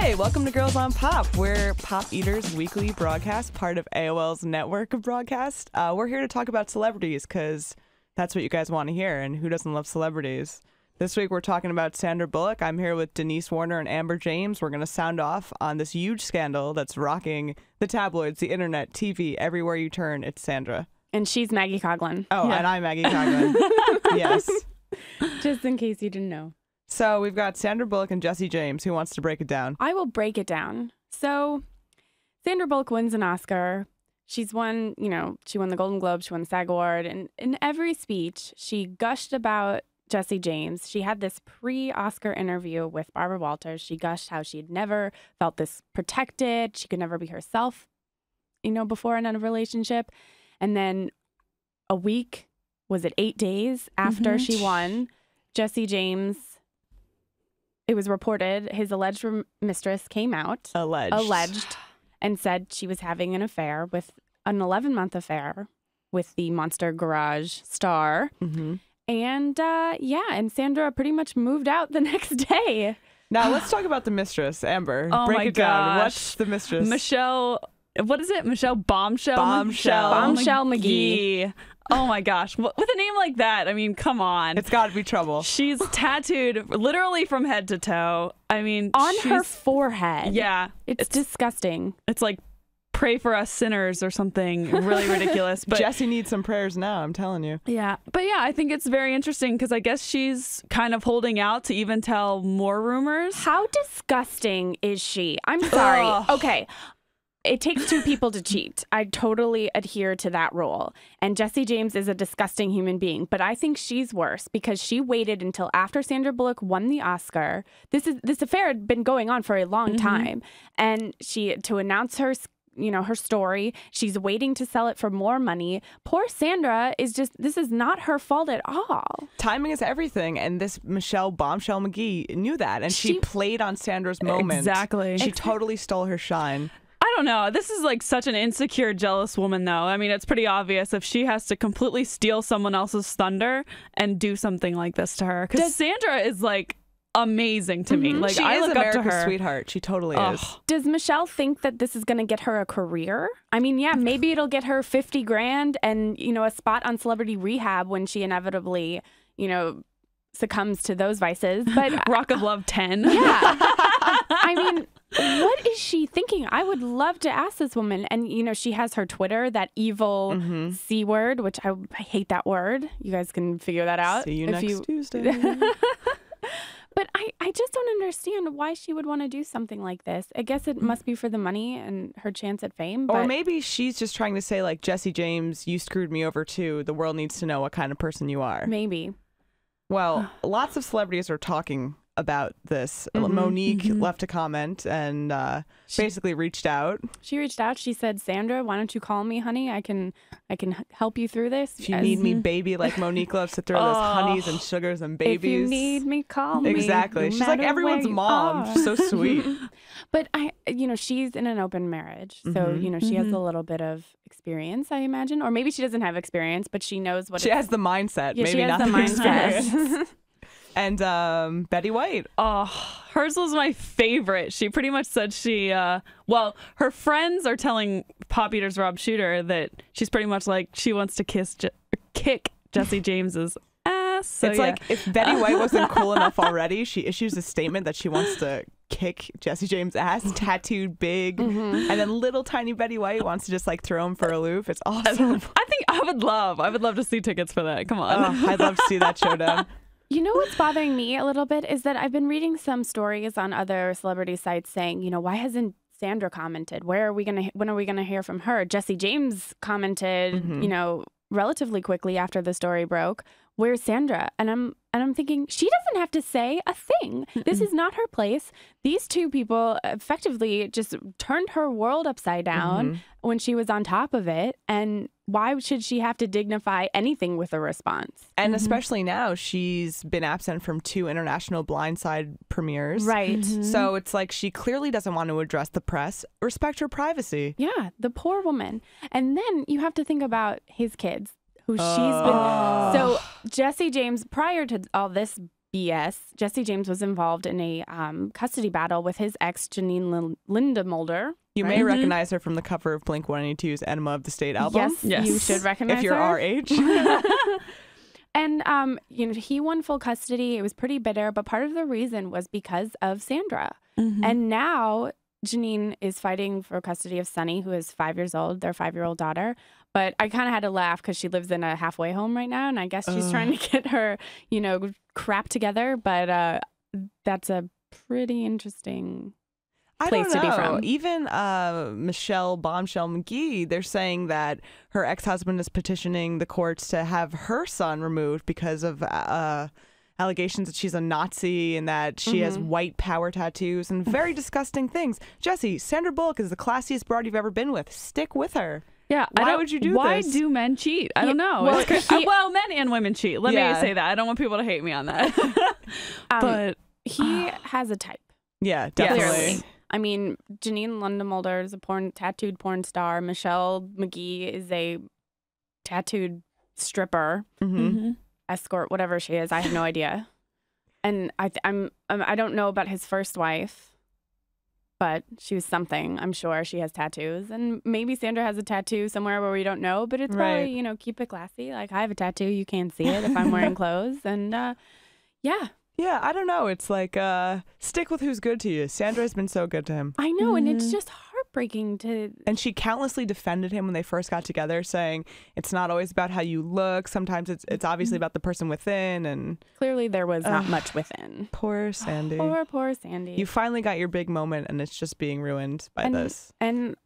Hey, welcome to Girls on Pop. We're Pop Eater's weekly broadcast, part of AOL's network of broadcasts. We're here to talk about celebrities because that's what you guys want to hear, and who doesn't love celebrities? This week we're talking about Sandra Bullock. I'm here with Denise Warner and Amber James. We're going to sound off on this huge scandal that's rocking the tabloids, the internet, TV, everywhere you turn. It's Sandra. And she's Maggie Coughlin. Oh, yeah. And I'm Maggie Coughlin. Yes. Just in case you didn't know. So we've got Sandra Bullock and Jesse James. Who wants to break it down? I will break it down. So Sandra Bullock wins an Oscar. She's won, she won the Golden Globe, she won the SAG Award. And in every speech, she gushed about Jesse James. She had this pre-Oscar interview with Barbara Walters. She gushed how she had never felt this protected. She could never be herself, before in a relationship. And then a week, was it 8 days after she won, Jesse James, it was reported his alleged mistress came out. Alleged. And said she was having an 11-month affair with the Monster Garage star. Mm-hmm. And and Sandra pretty much moved out the next day. Now let's talk about the mistress, Amber. Oh Break my it down. gosh. What's the mistress? Michelle, what is it? Michelle Bombshell? Bombshell McGee. Oh my gosh. With a name like that, I mean, come on. It's got to be trouble. She's tattooed literally from head to toe. I mean, on her forehead. Yeah. It's disgusting. It's like pray for us sinners or something really ridiculous. But Jesse needs some prayers now, I'm telling you. Yeah. But yeah, I think it's very interesting because I guess she's kind of holding out to even tell more rumors. How disgusting is she? I'm sorry. Okay. It takes two people to cheat. I totally adhere to that rule. And Jesse James is a disgusting human being. But I think she's worse because she waited until after Sandra Bullock won the Oscar. This affair had been going on for a long time. And to announce her story, she's waiting to sell it for more money. Poor Sandra this is not her fault at all. Timing is everything. And this Michelle Bombshell McGee knew that. And she played on Sandra's moment. Exactly. She totally stole her shine. I don't know. This is like such an insecure, jealous woman, though. I mean, it's pretty obvious if she has to completely steal someone else's thunder and do something like this to her. Because Sandra is like amazing to me. Like, I look up to her. Sweetheart. She totally is. Does Michelle think that this is going to get her a career? I mean, yeah, maybe it'll get her 50 grand and, a spot on Celebrity Rehab when she inevitably, succumbs to those vices. But Rock of Love 10. Yeah. I mean, what is she thinking? I would love to ask this woman. And, she has her Twitter, that evil C word, which I hate that word. You guys can figure that out. See you next Tuesday. But I just don't understand why she would want to do something like this. I guess it must be for the money and her chance at fame. Or maybe she's just trying to say, like, Jesse James, you screwed me over too. The world needs to know what kind of person you are. Maybe. Well, lots of celebrities are talking about this. Monique left a comment and basically reached out. She reached out. She said, Sandra, why don't you call me, honey? I can help you through this. If you need me, baby, like Monique loves to throw those honeys and sugars and babies. If you need me, call me. Exactly. She's like everyone's mom. She's so sweet. But she's in an open marriage. So, she has a little bit of experience, I imagine. Or maybe she doesn't have experience, but she knows what she has the mindset. Yeah, maybe she has not the mindset. And Betty White. Oh, hers was my favorite. She pretty much said her friends are telling Pop Eater's Rob Shooter that she's pretty much like she wants to kick Jesse James's ass. So, it's like if Betty White wasn't cool enough already, she issues a statement that she wants to kick Jesse James' ass, tattooed big, and then little tiny Betty White wants to just like throw him for a loop. It's awesome. I think I would love to see tickets for that. Come on. I'd love to see that showdown. You know what's bothering me a little bit is that I've been reading some stories on other celebrity sites saying, why hasn't Sandra commented? When are we gonna hear from her? Jesse James commented, relatively quickly after the story broke. Where's Sandra? And I'm thinking she doesn't have to say a thing. This is not her place. These two people effectively just turned her world upside down when she was on top of it. And why should she have to dignify anything with a response? And especially now, she's been absent from 2 international blindside premieres. Right. So it's like she clearly doesn't want to address the press. Respect her privacy. Yeah, the poor woman. And then you have to think about his kids, who she's been. So Jesse James, prior to all this BS, Jesse James was involved in a custody battle with his ex, Janine Lindemulder. You may recognize her from the cover of Blink-182's Enema of the State album. Yes, you should recognize her. If you're our age. And, he won full custody. It was pretty bitter, but part of the reason was because of Sandra. And now Janine is fighting for custody of Sunny, who is 5 years old, their 5-year-old daughter. But I kind of had to laugh because she lives in a halfway home right now, and I guess she's trying to get her, crap together. But that's a pretty interesting place to be from. Even Michelle Bombshell McGee, they're saying that her ex-husband is petitioning the courts to have her son removed because of allegations that she's a Nazi and that she has white power tattoos and very disgusting things. Jesse, Sandra Bullock is the classiest broad you've ever been with. Stick with her. Yeah, why would you do this? Why do men cheat? I don't know. Well, men and women cheat. Let me say that. I don't want people to hate me on that. But he has a type. Yeah, definitely. Clearly. I mean, Janine Lindemulder is a tattooed porn star. Michelle McGee is a tattooed stripper, escort, whatever she is. I have no idea. And I don't know about his first wife, but she was something. I'm sure she has tattoos, and maybe Sandra has a tattoo somewhere where we don't know. But it's probably keep it classy. Like, I have a tattoo, you can't see it if I'm wearing clothes, and yeah. Yeah, I don't know. It's like, stick with who's good to you. Sandra's been so good to him. I know, and it's just heartbreaking to... And she countlessly defended him when they first got together, saying it's not always about how you look. Sometimes it's obviously about the person within, and... Clearly there was not much within. Poor Sandy. Poor Sandy. You finally got your big moment, and it's just being ruined by this. And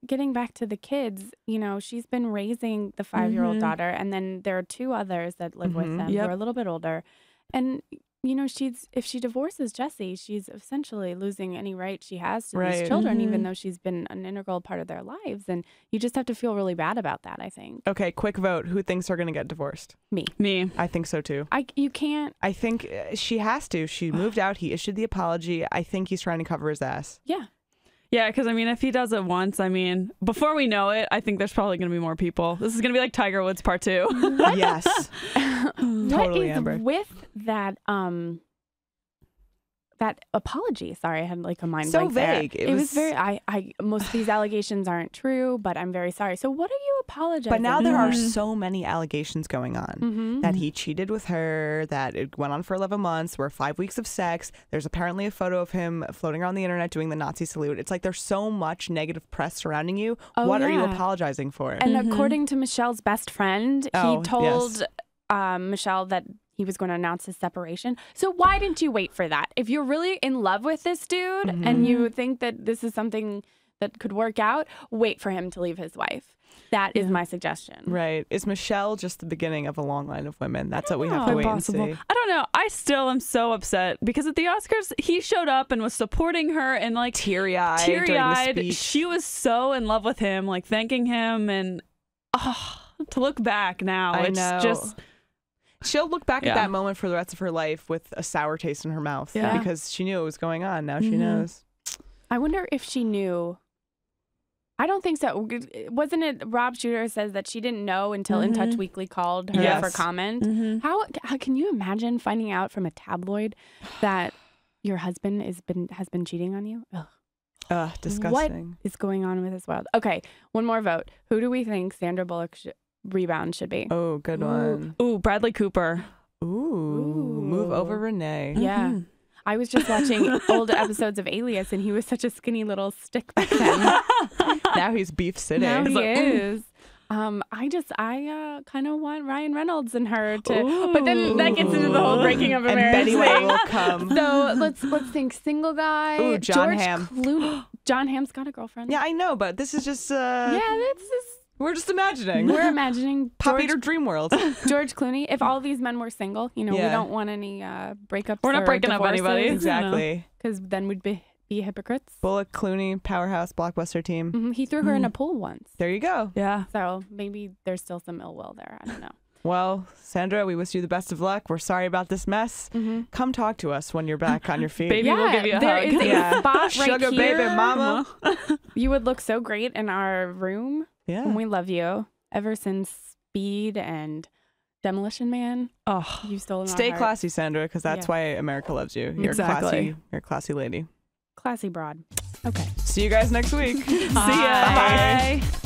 getting back to the kids, she's been raising the 5-year-old daughter, and then there are 2 others that live with them who are a little bit older. And... if she divorces Jesse, she's essentially losing any right she has to these children, even though she's been an integral part of their lives. And you just have to feel really bad about that, I think. Okay, quick vote. Who thinks they're going to get divorced? Me. I think so, too. You can't. I think she has to. She moved out. He issued the apology. I think he's trying to cover his ass. Yeah. Yeah, because, if he does it once, before we know it, I think there's probably going to be more people. This is going to be like Tiger Woods Part 2. Yes. Totally, Amber. With that that apology? Sorry, I had like a mind so blank vague. There. It was very. I most of these allegations aren't true, but I'm very sorry. So what are you apologizing? But now there are so many allegations going on that he cheated with her, that it went on for 11 months, were 5 weeks of sex. There's apparently a photo of him floating around the internet doing the Nazi salute. It's like there's so much negative press surrounding you. What are you apologizing for? And according to Michelle's best friend, he told Michelle that he was going to announce his separation. So why didn't you wait for that? If you're really in love with this dude and you think that this is something that could work out, wait for him to leave his wife. That is my suggestion. Right. Is Michelle just the beginning of a long line of women? That's what we have to wait and see. I don't know. I still am so upset because at the Oscars, he showed up and was supporting her and like teary-eyed during the speech. She was so in love with him, like thanking him, and to look back now, it's just... She'll look back at that moment for the rest of her life with a sour taste in her mouth because she knew what was going on. Now she knows. I wonder if she knew. I don't think so. Wasn't it Rob Shooter says that she didn't know until In Touch Weekly called her for comment? How can you imagine finding out from a tabloid that your husband has been cheating on you? Ugh, disgusting. What is going on with this world? Okay, one more vote. Who do we think Sandra Bullock rebound should be? Oh, good one. Ooh, Bradley Cooper. Ooh, move over Renee. Yeah. I was just watching old episodes of Alias, and he was such a skinny little stick back then. Now he's Beef City. Now he is. I kind of want Ryan Reynolds and her to, but then that gets into the whole breaking of a marriage Betty thing. White will come. So let's think single guy. Ooh, John Hamm. Clooney. John Hamm's got a girlfriend. Yeah, I know, but this is just that's just. We're just imagining. We're imagining Pop Eater Dream World. George Clooney. If all these men were single, we don't want any breakups. We're not breaking up anybody. Exactly. Because then we'd be hypocrites. Bullock, Clooney, powerhouse blockbuster team. He threw her in a pool once. There you go. Yeah. So maybe there's still some ill will there. I don't know. Well, Sandra, we wish you the best of luck. We're sorry about this mess. Come talk to us when you're back on your feet. Baby, we'll give you a there hug. Is a spot right Sugar here. baby mama. You would look so great in our room. Yeah. And we love you. Ever since Speed and Demolition Man. Oh, You've stolen my Stay heart. classy, Sandra, because that's why America loves you. You're Exactly. You're a classy lady. Classy broad. Okay. See you guys next week. see ya. Bye. Bye.